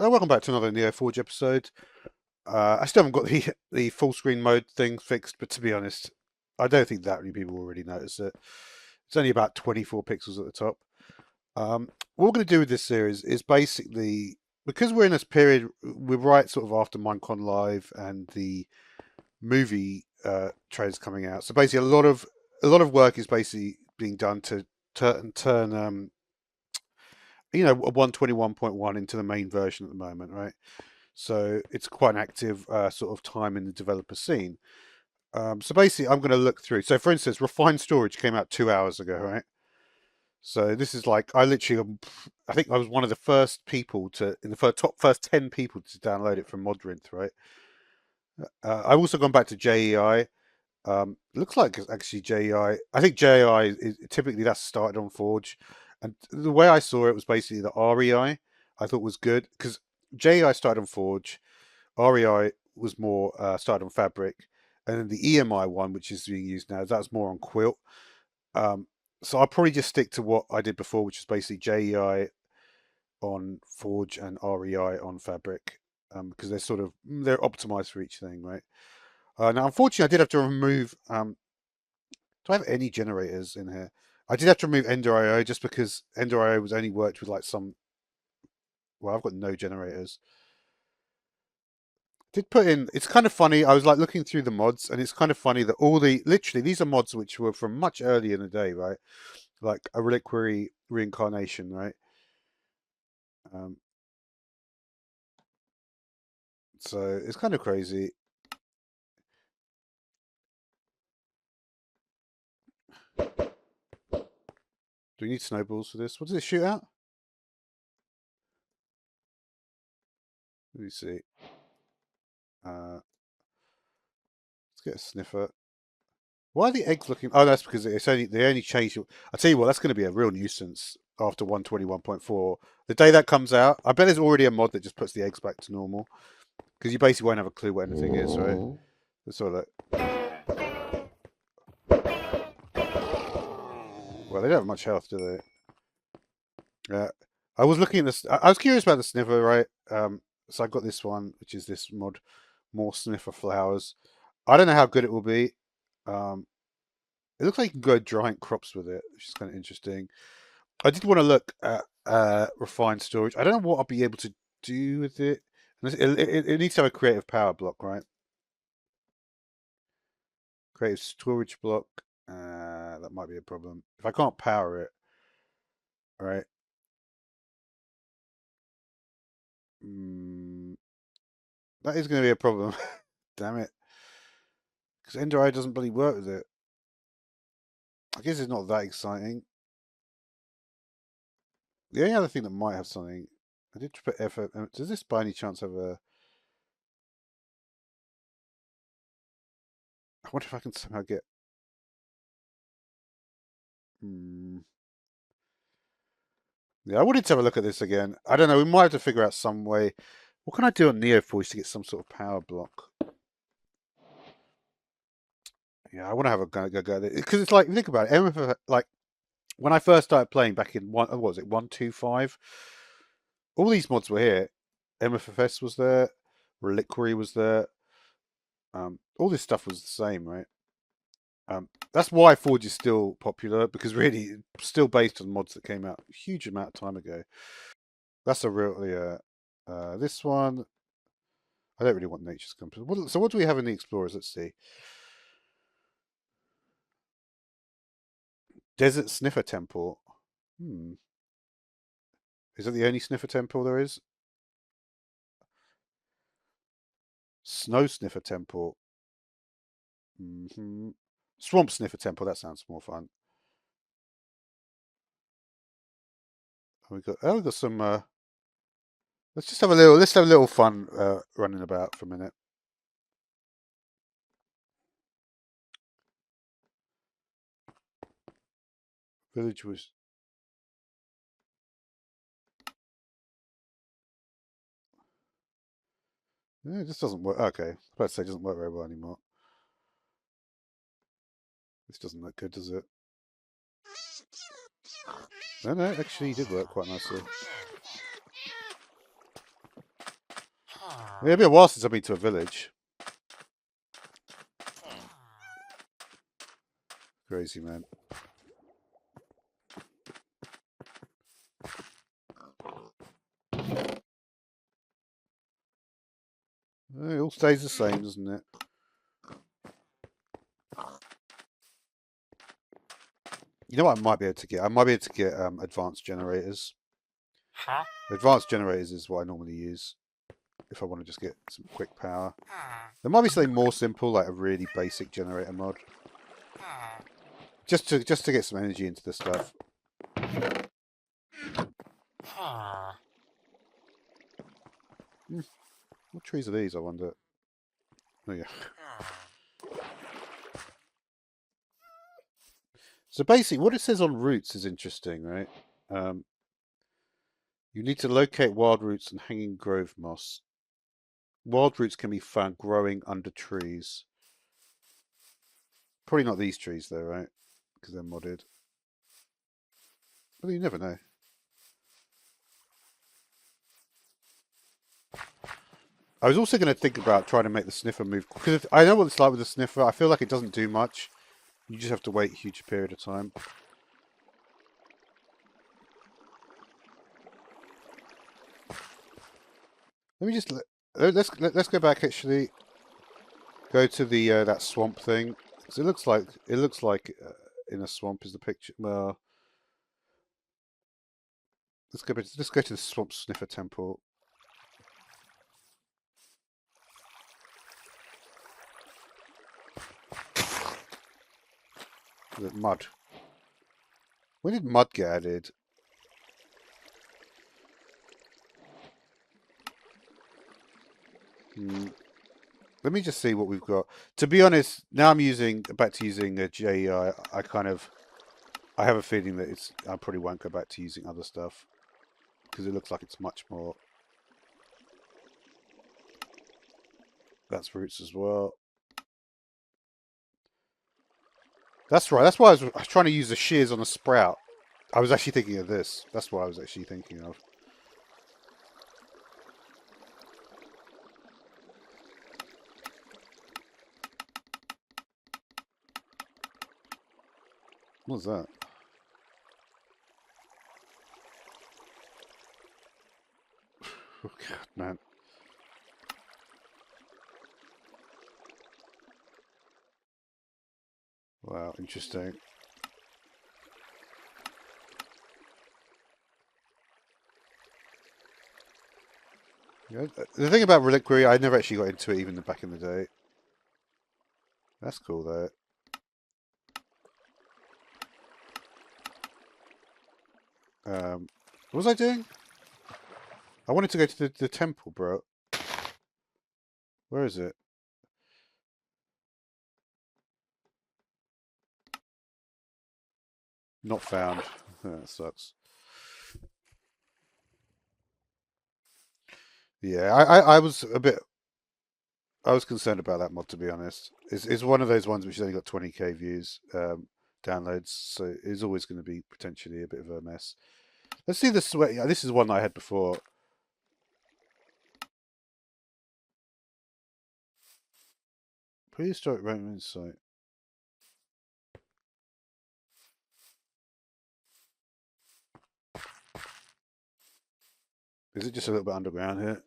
Welcome back to another Neoforge episode. I still haven't got the full screen mode thing fixed, but to be honest, I don't think that many people will really notice it. It's only about 24 pixels at the top. What we're going to do with this series is basically, because we're in this period, we're right sort of after Minecon Live and the movie trailers coming out. So basically, a lot of work is basically being done to turn a 121.1 into the main version at the moment, right? So it's quite an active sort of time in the developer scene. So basically, I'm going to look through. So for instance, Refined Storage came out 2 hours ago, right? So this is like I think I was one of the first people in the first 10 people to download it from Modrinth, right? I've also gone back to JEI. Looks like it's actually JEI. I think JEI is typically that's started on Forge, and the way I saw it was basically the REI. I thought was good because JEI started on Forge. REI was more started on Fabric, and then the EMI one, which is being used now, that's more on Quilt. So I'll probably just stick to what I did before, which is basically JEI on Forge and REI on Fabric, because they're optimized for each thing, right? Now, unfortunately, I did have to remove. Do I have any generators in here? I did have to remove Ender.io just because Ender.io was only worked with like some. Well, I've got no generators. Did put in. It's kind of funny. I was like looking through the mods, and it's kind of funny that literally these are mods which were from much earlier in the day, right? Like a reliquary reincarnation, right? Um, so it's kind of crazy. Do we need snowballs for this? What does it shoot out? Let me see. Let's get a sniffer. Why are the eggs looking? Oh, that's because they only changed. I tell you what, that's going to be a real nuisance after 121.4. The day that comes out, I bet there's already a mod that just puts the eggs back to normal because you basically won't have a clue what anything is, right? Let's sort of well, they don't have much health, do they? I was looking at this. I was curious about the sniffer, right? So I got this one, which is this mod, more sniffer flowers. I don't know how good it will be. It looks like you can grow giant crops with it, which is kind of interesting. I did want to look at refined storage. I don't know what I'll be able to do with it. It needs to have a creative power block, right? Creative storage block. That might be a problem. If I can't power it, all right. That is going to be a problem. Damn it. Because Ender Eye doesn't bloody work with it. I guess it's not that exciting. The only other thing that might have something, I did put effort. Does this by any chance have a? I wonder if I can somehow get. Yeah, I wanted to have a look at this again. I don't know. We might have to figure out some way. What can I do on Neoforge to get some sort of power block? Yeah, I want to have a go at it because it's like think about it. Like when I first started playing back in what was it 1.2.5? All these mods were here. MFFS was there. Reliquary was there. All this stuff was the same, right? That's why Forge is still popular because really, it's still based on mods that came out a huge amount of time ago. That's a really this one. I don't really want Nature's Compass. So what do we have in the Explorers? Let's see. Desert Sniffer Temple. Is it the only Sniffer Temple there is? Snow Sniffer Temple. Swamp Sniffer Temple. That sounds more fun. We got some. Let's have a little fun running about for a minute. Village was. Yeah, it just doesn't work. Okay, I was about to say it doesn't work very well anymore. This doesn't look good, does it? No, actually, it did work quite nicely. It'll be a while since I've been to a village. Crazy, man. It all stays the same, doesn't it? You know what I might be able to get? I might be able to get advanced generators. Advanced generators is what I normally use if I want to just get some quick power. There might be something more simple, like a really basic generator mod. Just to get some energy into the stuff. What trees are these, I wonder? Oh, yeah. So basically, what it says on roots is interesting, right? You need to locate wild roots and hanging grove moss. Wild roots can be found growing under trees. Probably not these trees, though, right? Because they're modded. But you never know. I was also going to think about trying to make the sniffer move. Because I know what it's like with the sniffer. I feel like it doesn't do much. You just have to wait a huge period of time. Let me just let's go back actually. Go to the that swamp thing. Because it looks like in a swamp is the picture. Well, let's go to the swamp sniffer temple. The mud. When did mud get added? Let me just see what we've got. To be honest, now I'm back to using a JEI. I have a feeling that I probably won't go back to using other stuff because it looks like it's much more. That's roots as well. That's right. That's why I was trying to use the shears on a sprout. I was actually thinking of this. That's what I was actually thinking of. What's that? Oh, God, man. Wow, interesting. Yeah, the thing about reliquary, I never actually got into it even back in the day. That's cool, though. What was I doing? I wanted to go to the temple, bro. Where is it? Not found. That sucks. Yeah, I was a bit. I was concerned about that mod, to be honest. It's one of those ones which has only got 20k views, downloads, so it's always going to be potentially a bit of a mess. Let's see the sweat. Yeah, this is one that I had before. Prehistoric Roman site. Is it just a little bit underground here?